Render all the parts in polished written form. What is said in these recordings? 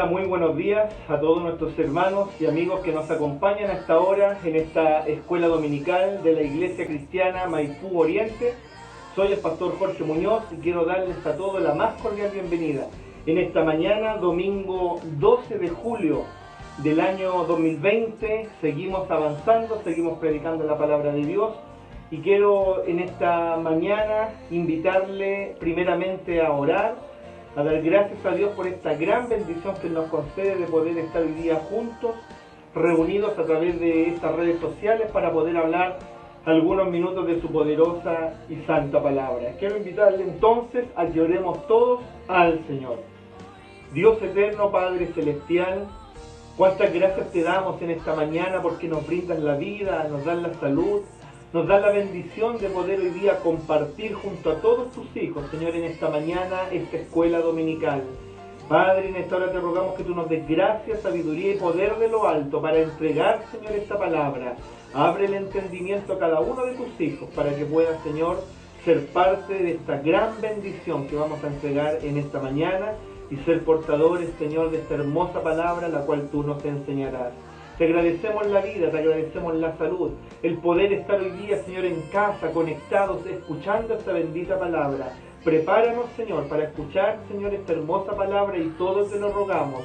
Hola, muy buenos días a todos nuestros hermanos y amigos que nos acompañan a esta hora en esta escuela dominical de la Iglesia Cristiana Maipú Oriente. Soy el pastor Jorge Muñoz y quiero darles a todos la más cordial bienvenida en esta mañana, domingo 12 de julio del año 2020. Seguimos avanzando, seguimos predicando la palabra de Dios y quiero en esta mañana invitarle primeramente a orar, a dar gracias a Dios por esta gran bendición que nos concede de poder estar hoy día juntos, reunidos a través de estas redes sociales para poder hablar algunos minutos de su poderosa y santa palabra. Quiero invitarle entonces a que oremos todos al Señor. Dios eterno, Padre celestial, cuántas gracias te damos en esta mañana porque nos brindas la vida, nos das la salud, nos da la bendición de poder hoy día compartir junto a todos tus hijos, Señor, en esta mañana, esta escuela dominical. Padre, en esta hora te rogamos que tú nos des gracia, sabiduría y poder de lo alto para entregar, Señor, esta palabra. Abre el entendimiento a cada uno de tus hijos para que puedan, Señor, ser parte de esta gran bendición que vamos a entregar en esta mañana y ser portadores, Señor, de esta hermosa palabra la cual tú nos enseñarás. Te agradecemos la vida, te agradecemos la salud, el poder estar hoy día, Señor, en casa, conectados, escuchando esta bendita palabra. Prepáranos, Señor, para escuchar, Señor, esta hermosa palabra y todo te lo rogamos,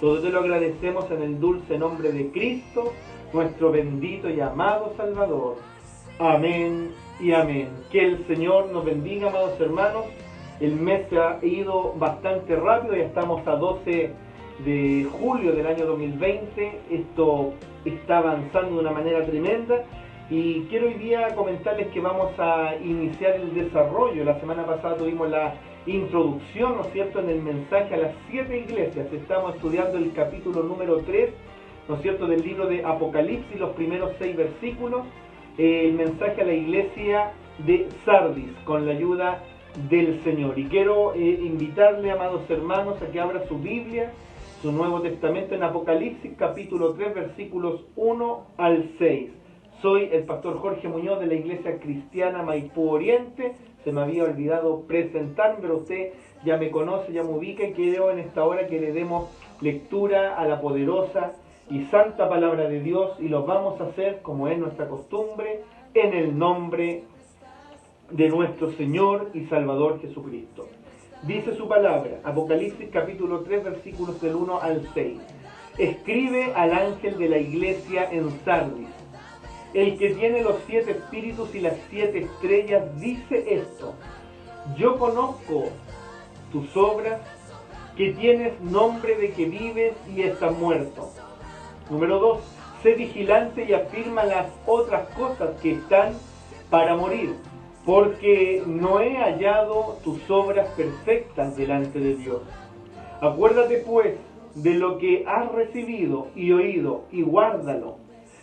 todo te lo agradecemos en el dulce nombre de Cristo, nuestro bendito y amado Salvador. Amén y amén. Que el Señor nos bendiga, amados hermanos. El mes se ha ido bastante rápido, ya estamos a 12 de julio del año 2020, esto está avanzando de una manera tremenda y quiero hoy día comentarles que vamos a iniciar el desarrollo. La semana pasada tuvimos la introducción, ¿no es cierto?, en el mensaje a las 7 iglesias. Estamos estudiando el capítulo número 3, ¿no es cierto?, del libro de Apocalipsis, los primeros 6 versículos, el mensaje a la iglesia de Sardis, con la ayuda del Señor. Y quiero invitarle, amados hermanos, a que abra su Biblia, su Nuevo Testamento, en Apocalipsis capítulo 3 versículos 1 al 6. Soy el pastor Jorge Muñoz de la Iglesia Cristiana Maipú Oriente. Se me había olvidado presentarme, pero usted ya me conoce, ya me ubica, y quiero en esta hora que le demos lectura a la poderosa y santa palabra de Dios, y lo vamos a hacer como es nuestra costumbre, en el nombre de nuestro Señor y Salvador Jesucristo. Dice su palabra, Apocalipsis capítulo 3 versículos del 1 al 6. Escribe al ángel de la iglesia en Sardis, el que tiene los 7 espíritus y las 7 estrellas, dice esto: yo conozco tus obras, que tienes nombre de que vives y estás muerto. Número 2, sé vigilante y afirma las otras cosas que están para morir, porque no he hallado tus obras perfectas delante de Dios. Acuérdate pues de lo que has recibido y oído, y guárdalo,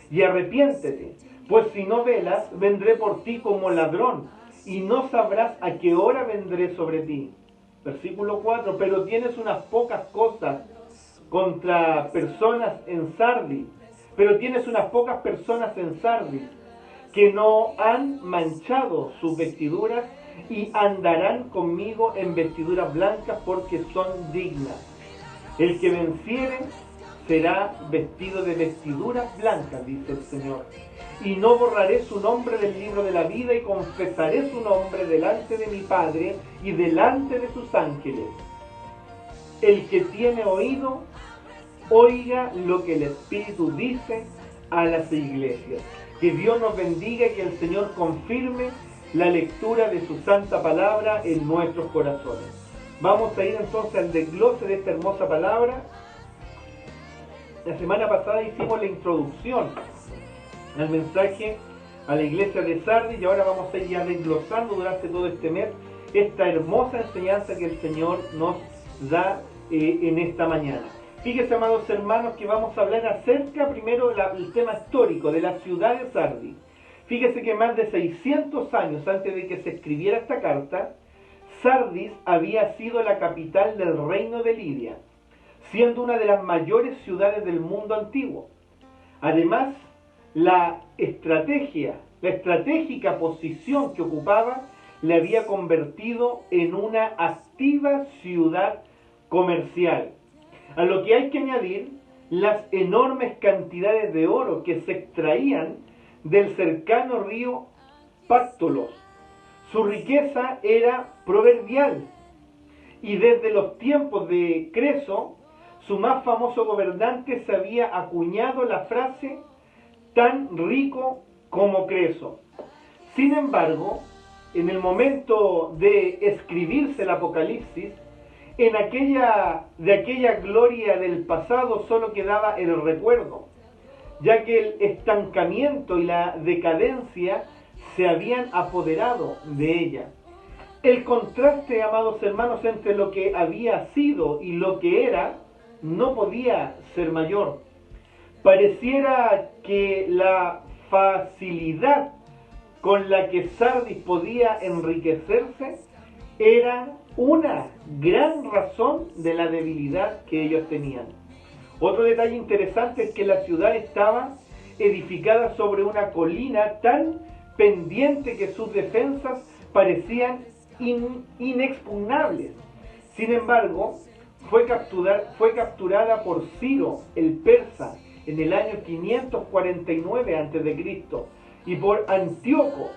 y arrepiéntete, pues si no velas, vendré por ti como ladrón, y no sabrás a qué hora vendré sobre ti. Versículo 4, pero tienes unas pocas cosas contra personas en Sardis, que no han manchado sus vestiduras y andarán conmigo en vestiduras blancas porque son dignas. El que venciere será vestido de vestiduras blancas, dice el Señor. Y no borraré su nombre del libro de la vida, y confesaré su nombre delante de mi Padre y delante de sus ángeles. El que tiene oído, oiga lo que el Espíritu dice a las iglesias. Que Dios nos bendiga y que el Señor confirme la lectura de su santa palabra en nuestros corazones. Vamos a ir entonces al desglose de esta hermosa palabra. La semana pasada hicimos la introducción al mensaje a la iglesia de Sardis y ahora vamos a ir ya desglosando durante todo este mes esta hermosa enseñanza que el Señor nos da en esta mañana. Fíjense, amados hermanos, que vamos a hablar acerca primero del tema histórico de la ciudad de Sardis. Fíjese que más de 600 años antes de que se escribiera esta carta, Sardis había sido la capital del reino de Lidia, siendo una de las mayores ciudades del mundo antiguo. Además, la estratégica posición que ocupaba le había convertido en una activa ciudad comercial. a lo que hay que añadir las enormes cantidades de oro que se extraían del cercano río Pactolos. Su riqueza era proverbial, y desde los tiempos de Creso, su más famoso gobernante, se había acuñado la frase tan rico como Creso. Sin embargo, en el momento de escribirse el Apocalipsis, de aquella gloria del pasado solo quedaba el recuerdo, ya que el estancamiento y la decadencia se habían apoderado de ella. El contraste, amados hermanos, entre lo que había sido y lo que era no podía ser mayor. Pareciera que la facilidad con la que Sardis podía enriquecerse era una gran razón de la debilidad que ellos tenían. Otro detalle interesante es que la ciudad estaba edificada sobre una colina tan pendiente que sus defensas parecían inexpugnables. Sin embargo, fue capturada por Ciro el persa en el año 549 a.C. y por Antíoco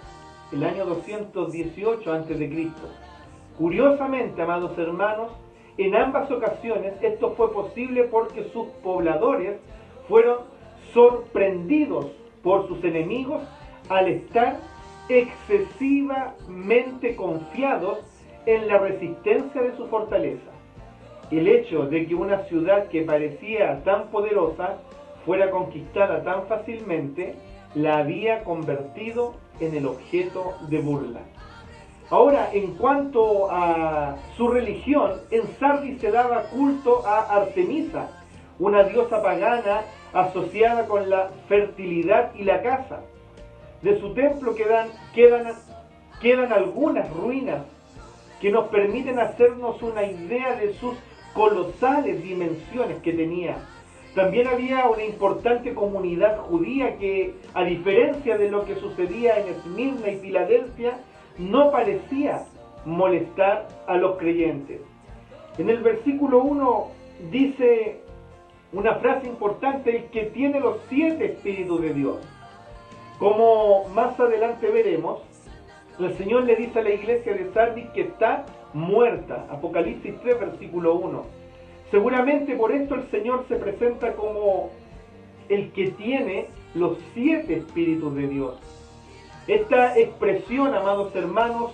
el año 218 a.C. Curiosamente, amados hermanos, en ambas ocasiones esto fue posible porque sus pobladores fueron sorprendidos por sus enemigos al estar excesivamente confiados en la resistencia de su fortaleza. El hecho de que una ciudad que parecía tan poderosa fuera conquistada tan fácilmente la había convertido en el objeto de burla. Ahora, en cuanto a su religión, en Sardis se daba culto a Artemisa, una diosa pagana asociada con la fertilidad y la caza. De su templo quedan algunas ruinas que nos permiten hacernos una idea de sus colosales dimensiones que tenía. También había una importante comunidad judía que, a diferencia de lo que sucedía en Esmirna y Filadelfia, no parecía molestar a los creyentes. En el versículo 1 dice una frase importante: el que tiene los 7 espíritus de Dios. Como más adelante veremos, el Señor le dice a la iglesia de Sardis que está muerta. Apocalipsis 3, versículo 1. Seguramente por esto el Señor se presenta como el que tiene los 7 espíritus de Dios. Esta expresión, amados hermanos,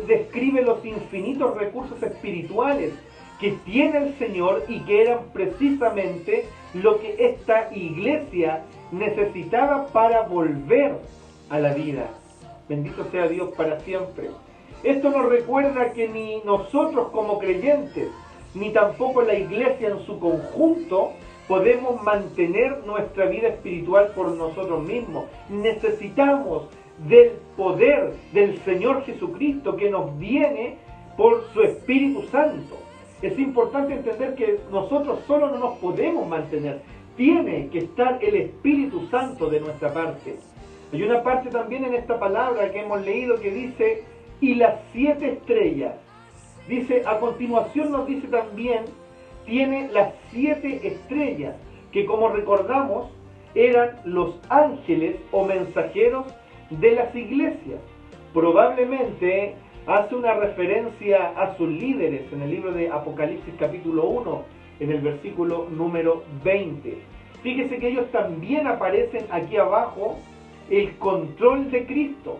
describe los infinitos recursos espirituales que tiene el Señor y que eran precisamente lo que esta iglesia necesitaba para volver a la vida. Bendito sea Dios para siempre. Esto nos recuerda que ni nosotros como creyentes, ni tampoco la iglesia en su conjunto, podemos mantener nuestra vida espiritual por nosotros mismos. Necesitamos del poder del Señor Jesucristo que nos viene por su Espíritu Santo. Es importante entender que nosotros solo no nos podemos mantener. Tiene que estar el Espíritu Santo de nuestra parte. Hay una parte también en esta palabra que hemos leído que dice, y las 7 estrellas. Dice, a continuación nos dice también, tiene las 7 estrellas, que como recordamos, eran los ángeles o mensajeros de las iglesias. Probablemente hace una referencia a sus líderes en el libro de Apocalipsis capítulo 1, en el versículo número 20. Fíjese que ellos también aparecen aquí abajo, el control de Cristo.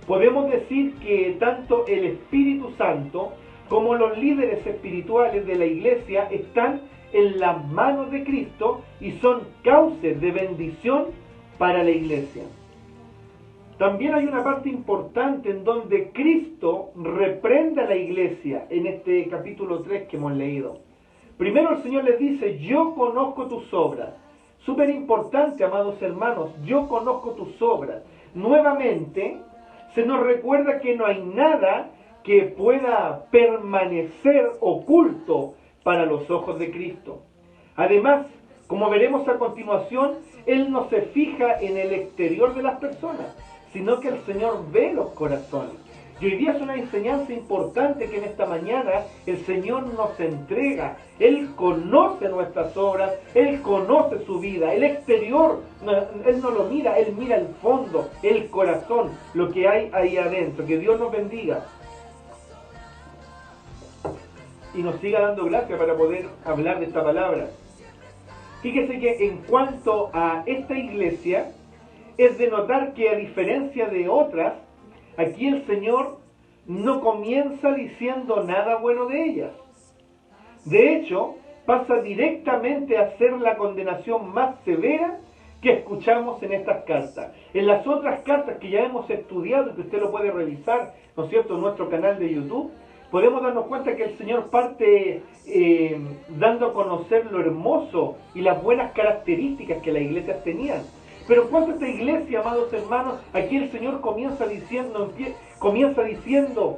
Podemos decir que tanto el Espíritu Santo como los líderes espirituales de la iglesia están en las manos de Cristo y son cauces de bendición para la iglesia. También hay una parte importante en donde Cristo reprende a la iglesia en este capítulo 3 que hemos leído. Primero el Señor les dice, yo conozco tus obras. Súper importante, amados hermanos, yo conozco tus obras. Nuevamente, se nos recuerda que no hay nada que pueda permanecer oculto para los ojos de Cristo. Además, como veremos a continuación, Él no se fija en el exterior de las personas, sino que el Señor ve los corazones. Y hoy día es una enseñanza importante que en esta mañana el Señor nos entrega. Él conoce nuestras obras, Él conoce su vida, el exterior, Él no lo mira, Él mira el fondo, el corazón, lo que hay ahí adentro. Que Dios nos bendiga y nos siga dando gracia para poder hablar de esta palabra. Fíjese que en cuanto a esta iglesia, es de notar que a diferencia de otras, aquí el Señor no comienza diciendo nada bueno de ellas. De hecho, pasa directamente a hacer la condenación más severa que escuchamos en estas cartas. En las otras cartas que ya hemos estudiado, que usted lo puede revisar, ¿no es cierto?, en nuestro canal de YouTube, podemos darnos cuenta que el Señor parte dando a conocer lo hermoso y las buenas características que las iglesias tenían. Pero en cuanto a esta iglesia, amados hermanos, aquí el Señor comienza diciendo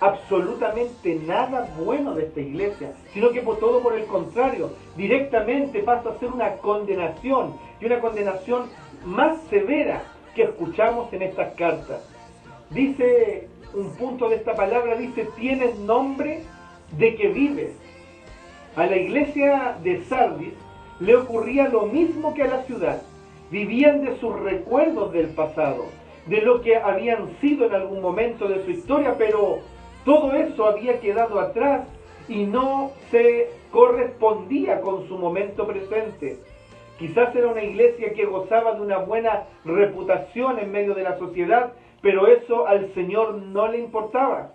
absolutamente nada bueno de esta iglesia, sino que por todo por el contrario, directamente pasa a ser una condenación, y una condenación más severa que escuchamos en estas cartas. Dice un punto de esta palabra, dice: tienes nombre de que vives. A la iglesia de Sardis le ocurría lo mismo que a la ciudad. Vivían de sus recuerdos del pasado, de lo que habían sido en algún momento de su historia, pero todo eso había quedado atrás y no se correspondía con su momento presente. Quizás era una iglesia que gozaba de una buena reputación en medio de la sociedad, pero eso al Señor no le importaba.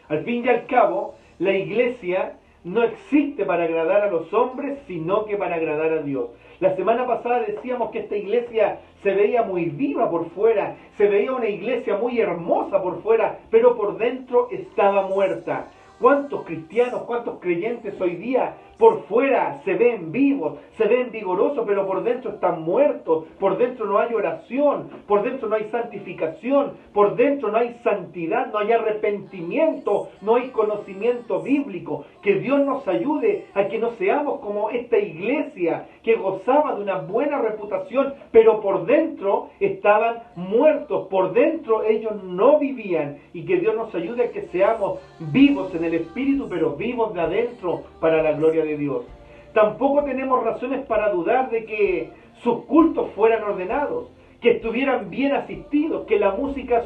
Al fin y al cabo, la iglesia no existe para agradar a los hombres, sino que para agradar a Dios. La semana pasada decíamos que esta iglesia se veía muy viva por fuera, se veía una iglesia muy hermosa por fuera, pero por dentro estaba muerta. ¿Cuántos cristianos, cuántos creyentes hoy día por fuera se ven vivos, se ven vigorosos, pero por dentro están muertos? Por dentro no hay oración, por dentro no hay santificación, por dentro no hay santidad, no hay arrepentimiento, no hay conocimiento bíblico. Que Dios nos ayude a que no seamos como esta iglesia que gozaba de una buena reputación, pero por dentro estaban muertos, por dentro ellos no vivían. Y que Dios nos ayude a que seamos vivos en el Espíritu, pero vivos de adentro para la gloria de Dios. Tampoco tenemos razones para dudar de que sus cultos fueran ordenados, que estuvieran bien asistidos, que la música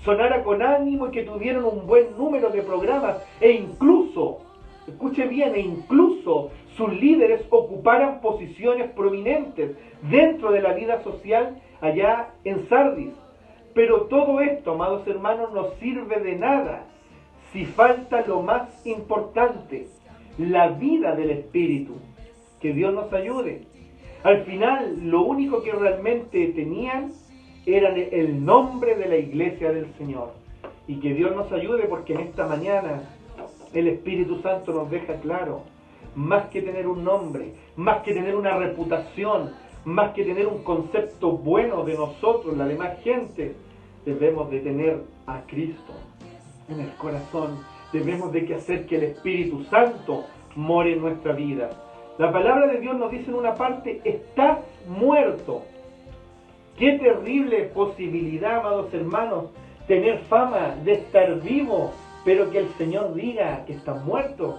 sonara con ánimo y que tuvieran un buen número de programas, e incluso, escuche bien, sus líderes ocuparan posiciones prominentes dentro de la vida social allá en Sardis. Pero todo esto, amados hermanos, no sirve de nada si falta lo más importante, la vida del Espíritu. Que Dios nos ayude. Al final, lo único que realmente tenían era el nombre de la iglesia del Señor. Y que Dios nos ayude, porque en esta mañana el Espíritu Santo nos deja claro: más que tener un nombre, más que tener una reputación, más que tener un concepto bueno de nosotros, la demás gente, debemos de tener a Cristo en el corazón. Debemos de hacer que el Espíritu Santo more en nuestra vida. La palabra de Dios nos dice en una parte: estás muerto. Qué terrible posibilidad, amados hermanos, tener fama de estar vivo, pero que el Señor diga que estás muerto.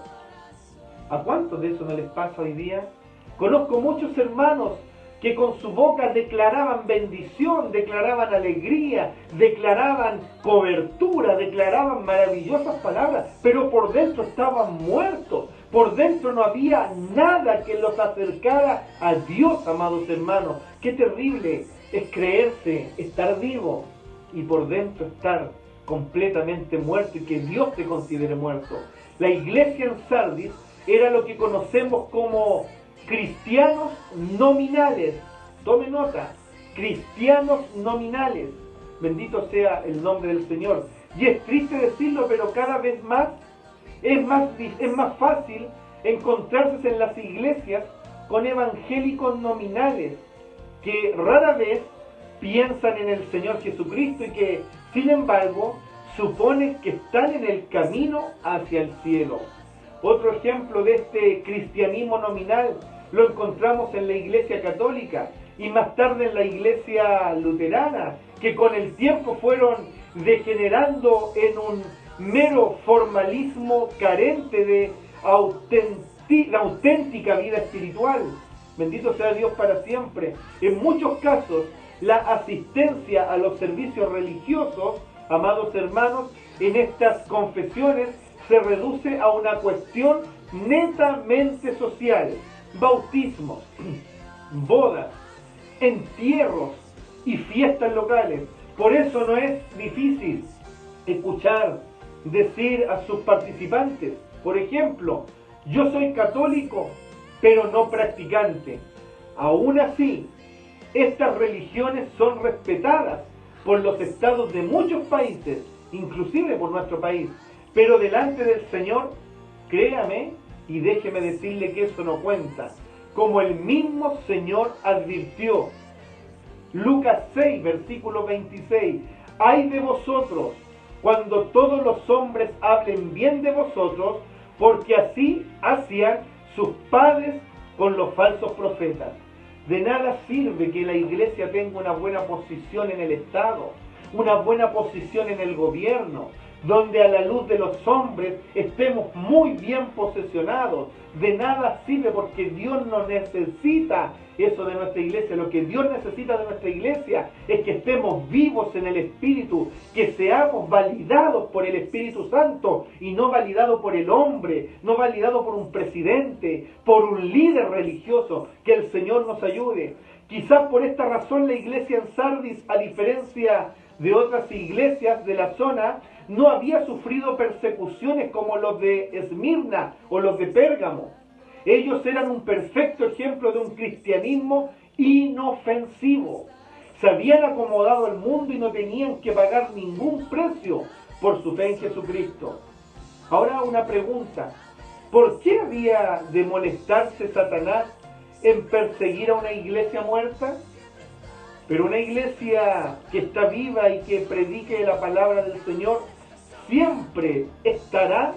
¿A cuántos de eso no les pasa hoy día? Conozco muchos hermanos que con su boca declaraban bendición, declaraban alegría, declaraban cobertura, declaraban maravillosas palabras, pero por dentro estaban muertos. Por dentro no había nada que los acercara a Dios, amados hermanos. Qué terrible es creerse estar vivo y por dentro estar completamente muerto, y que Dios te considere muerto. La iglesia en Sardis era lo que conocemos como cristianos nominales. Tome nota: cristianos nominales. Bendito sea el nombre del Señor. Y es triste decirlo, pero cada vez más es más fácil encontrarse en las iglesias con evangélicos nominales que rara vez piensan en el Señor Jesucristo y que, sin embargo, suponen que están en el camino hacia el cielo. Otro ejemplo de este cristianismo nominal lo encontramos en la iglesia católica y más tarde en la iglesia luterana, que con el tiempo fueron degenerando en un mero formalismo carente de la auténtica vida espiritual. Bendito sea Dios para siempre. En muchos casos, la asistencia a los servicios religiosos, amados hermanos, en estas confesiones se reduce a una cuestión netamente social. Bautismos, bodas, entierros y fiestas locales. Por eso no es difícil escuchar decir a sus participantes, por ejemplo, yo soy católico, pero no practicante. Aún así, estas religiones son respetadas por los estados de muchos países, inclusive por nuestro país, pero delante del Señor, créame y déjeme decirle que eso no cuenta. Como el mismo Señor advirtió, Lucas 6, versículo 26, ¡ay de vosotros cuando todos los hombres hablen bien de vosotros, porque así hacían sus padres con los falsos profetas! De nada sirve que la iglesia tenga una buena posición en el Estado, una buena posición en el gobierno, donde a la luz de los hombres estemos muy bien posesionados. De nada sirve, porque Dios no necesita eso de nuestra iglesia. Lo que Dios necesita de nuestra iglesia es que estemos vivos en el Espíritu, que seamos validados por el Espíritu Santo y no validados por el hombre, no validados por un presidente, por un líder religioso. Que el Señor nos ayude. Quizás por esta razón la iglesia en Sardis, a diferencia de otras iglesias de la zona, no había sufrido persecuciones como los de Esmirna o los de Pérgamo. Ellos eran un perfecto ejemplo de un cristianismo inofensivo. Se habían acomodado al mundo y no tenían que pagar ningún precio por su fe en Jesucristo. Ahora una pregunta: ¿por qué había de molestarse Satanás en perseguir a una iglesia muerta? Pero una iglesia que está viva y que predique la palabra del Señor siempre estará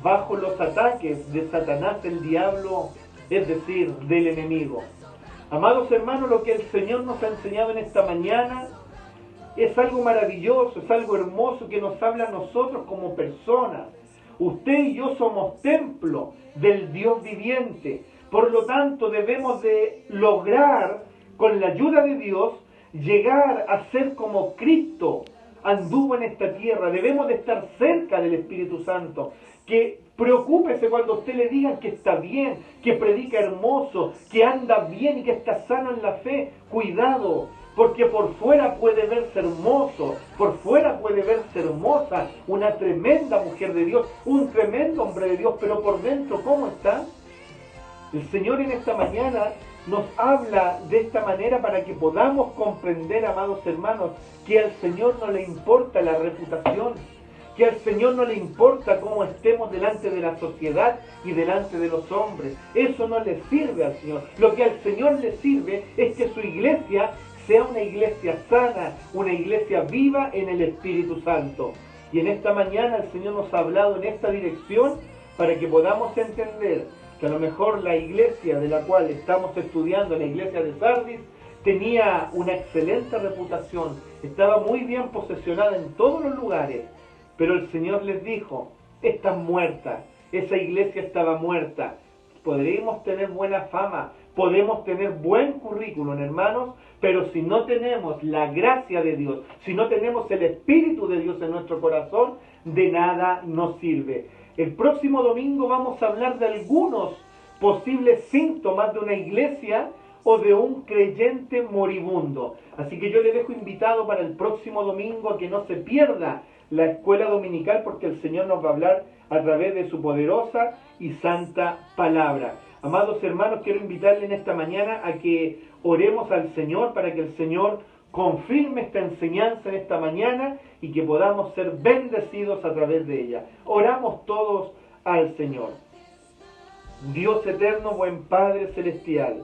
bajo los ataques de Satanás, el diablo, es decir, del enemigo. Amados hermanos, lo que el Señor nos ha enseñado en esta mañana es algo maravilloso, es algo hermoso que nos habla a nosotros como personas. Usted y yo somos templo del Dios viviente. Por lo tanto, debemos de lograr, con la ayuda de Dios, llegar a ser como Cristo anduvo en esta tierra. Debemos de estar cerca del Espíritu Santo. Que preocúpese cuando usted le diga que está bien, que predica hermoso, que anda bien y que está sano en la fe. Cuidado, porque por fuera puede verse hermoso, por fuera puede verse hermosa, una tremenda mujer de Dios, un tremendo hombre de Dios, pero por dentro, ¿cómo está? El Señor en esta mañana nos habla de esta manera para que podamos comprender, amados hermanos, que al Señor no le importa la reputación, que al Señor no le importa cómo estemos delante de la sociedad y delante de los hombres. Eso no le sirve al Señor. Lo que al Señor le sirve es que su iglesia sea una iglesia sana, una iglesia viva en el Espíritu Santo. Y en esta mañana el Señor nos ha hablado en esta dirección para que podamos entender que a lo mejor la iglesia de la cual estamos estudiando, la iglesia de Sardis, tenía una excelente reputación, estaba muy bien posesionada en todos los lugares, pero el Señor les dijo: están muertas, esa iglesia estaba muerta. Podríamos tener buena fama, podemos tener buen currículum, hermanos, pero si no tenemos la gracia de Dios, si no tenemos el Espíritu de Dios en nuestro corazón, de nada nos sirve. El próximo domingo vamos a hablar de algunos posibles síntomas de una iglesia o de un creyente moribundo. Así que yo le dejo invitado para el próximo domingo a que no se pierda la escuela dominical, porque el Señor nos va a hablar a través de su poderosa y santa palabra. Amados hermanos, quiero invitarle en esta mañana a que oremos al Señor para que el Señor confirme esta enseñanza en esta mañana y que podamos ser bendecidos a través de ella. Oramos todos al Señor. Dios eterno, buen Padre celestial,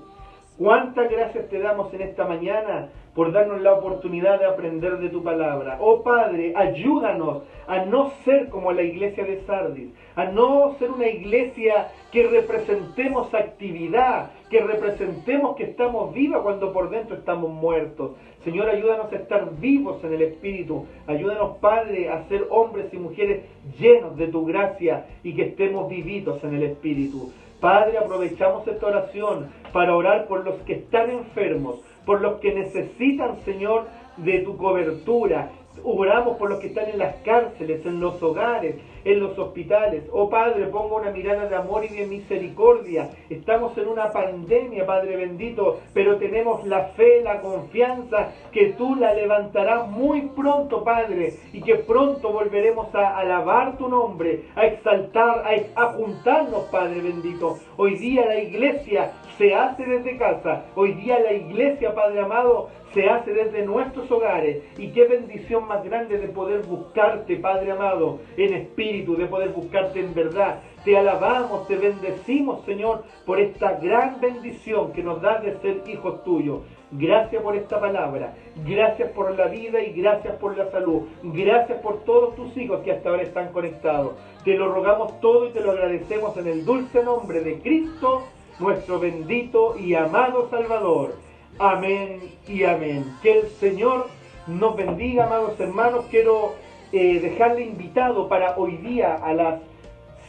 Cuántas gracias te damos en esta mañana por darnos la oportunidad de aprender de tu palabra. Oh Padre, ayúdanos a no ser como la iglesia de Sardis, a no ser una iglesia que representemos actividad, que representemos que estamos vivos cuando por dentro estamos muertos. Señor, ayúdanos a estar vivos en el Espíritu. Ayúdanos, Padre, a ser hombres y mujeres llenos de tu gracia y que estemos vividos en el Espíritu. Padre, aprovechamos esta oración para orar por los que están enfermos, por los que necesitan, Señor, de tu cobertura. Oramos por los que están en las cárceles, en los hogares, en los hospitales. Oh Padre, ponga una mirada de amor y de misericordia. Estamos en una pandemia, Padre bendito, pero tenemos la fe, la confianza que tú la levantarás muy pronto, Padre, y que pronto volveremos a alabar tu nombre, a exaltar, a juntarnos, Padre bendito. Hoy día la iglesia se hace desde casa. Hoy día la iglesia, Padre amado, se hace desde nuestros hogares. Y qué bendición más grande de poder buscarte, Padre amado, en espíritu, de poder buscarte en verdad. Te alabamos, te bendecimos, Señor, por esta gran bendición que nos das de ser hijos tuyos. Gracias por esta palabra, gracias por la vida y gracias por la salud. Gracias por todos tus hijos que hasta ahora están conectados. Te lo rogamos todo y te lo agradecemos en el dulce nombre de Cristo, nuestro bendito y amado Salvador. Amén y amén. Que el Señor nos bendiga, amados hermanos. Quiero dejarle invitado para hoy día a las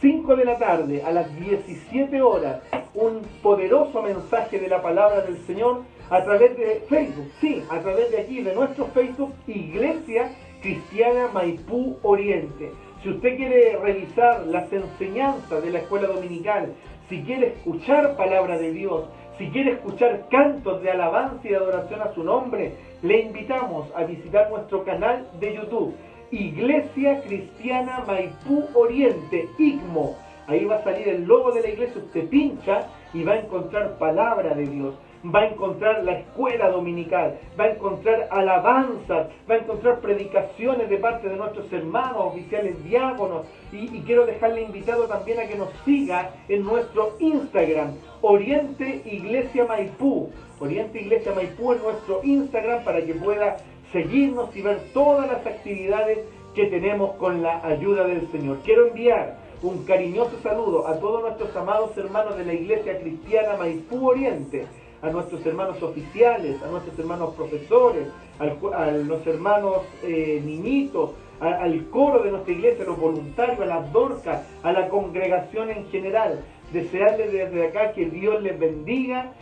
5 de la tarde, a las 17 horas, un poderoso mensaje de la palabra del Señor a través de Facebook. Sí, a través de aquí, de nuestro Facebook, Iglesia Cristiana Maipú Oriente. Si usted quiere revisar las enseñanzas de la escuela dominical, si quiere escuchar palabra de Dios, si quiere escuchar cantos de alabanza y de adoración a su nombre, le invitamos a visitar nuestro canal de YouTube, Iglesia Cristiana Maipú Oriente, ICMO. Ahí va a salir el logo de la iglesia, usted pincha y va a encontrar palabra de Dios. Va a encontrar la escuela dominical, va a encontrar alabanzas, va a encontrar predicaciones de parte de nuestros hermanos, oficiales diáconos. Y quiero dejarle invitado también a que nos siga en nuestro Instagram, Oriente Iglesia Maipú. Oriente Iglesia Maipú en nuestro Instagram para que pueda seguirnos y ver todas las actividades que tenemos con la ayuda del Señor. Quiero enviar un cariñoso saludo a todos nuestros amados hermanos de la Iglesia Cristiana Maipú Oriente, a nuestros hermanos oficiales, a nuestros hermanos profesores, a los hermanos niñitos, al coro de nuestra iglesia, a los voluntarios, a las dorcas, a la congregación en general. Desearles desde acá que Dios les bendiga,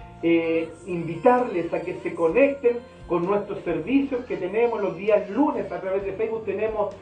invitarles a que se conecten con nuestros servicios que tenemos los días lunes a través de Facebook. Tenemos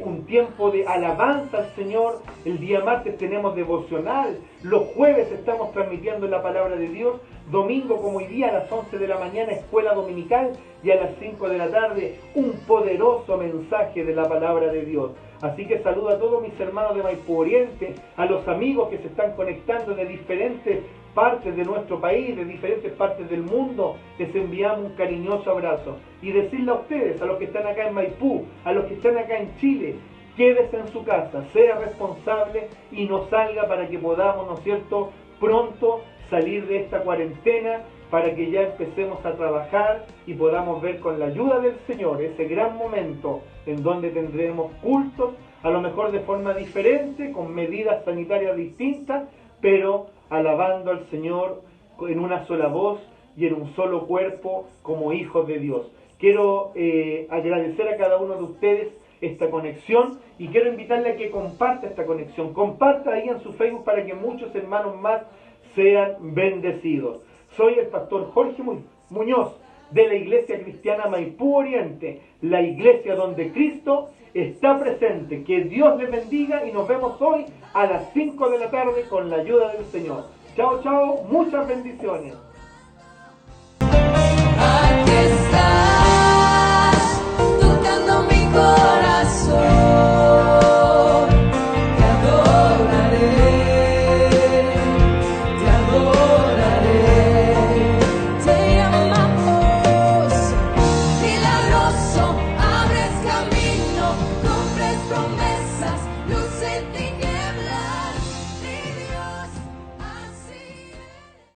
un tiempo de alabanza al Señor, el día martes tenemos devocional, los jueves estamos transmitiendo la palabra de Dios, domingo como hoy día a las 11 de la mañana escuela dominical y a las 5 de la tarde un poderoso mensaje de la palabra de Dios. Así que saludo a todos mis hermanos de Maipú Oriente, a los amigos que se están conectando de diferentes partes de nuestro país, de diferentes partes del mundo. Les enviamos un cariñoso abrazo y decirle a ustedes, a los que están acá en Maipú, a los que están acá en Chile, quédese en su casa, sea responsable y no salga para que podamos, ¿no es cierto?, pronto salir de esta cuarentena para que ya empecemos a trabajar y podamos ver con la ayuda del Señor ese gran momento en donde tendremos cultos, a lo mejor de forma diferente, con medidas sanitarias distintas, pero alabando al Señor en una sola voz y en un solo cuerpo como hijos de Dios. Quiero agradecer a cada uno de ustedes esta conexión y quiero invitarle a que comparta esta conexión. Comparta ahí en su Facebook para que muchos hermanos más sean bendecidos. Soy el pastor Jorge Muñoz de la Iglesia Cristiana Maipú Oriente, la iglesia donde Cristo está presente. Que Dios les bendiga y nos vemos hoy a las 5 de la tarde con la ayuda del Señor. Chao, chao, muchas bendiciones.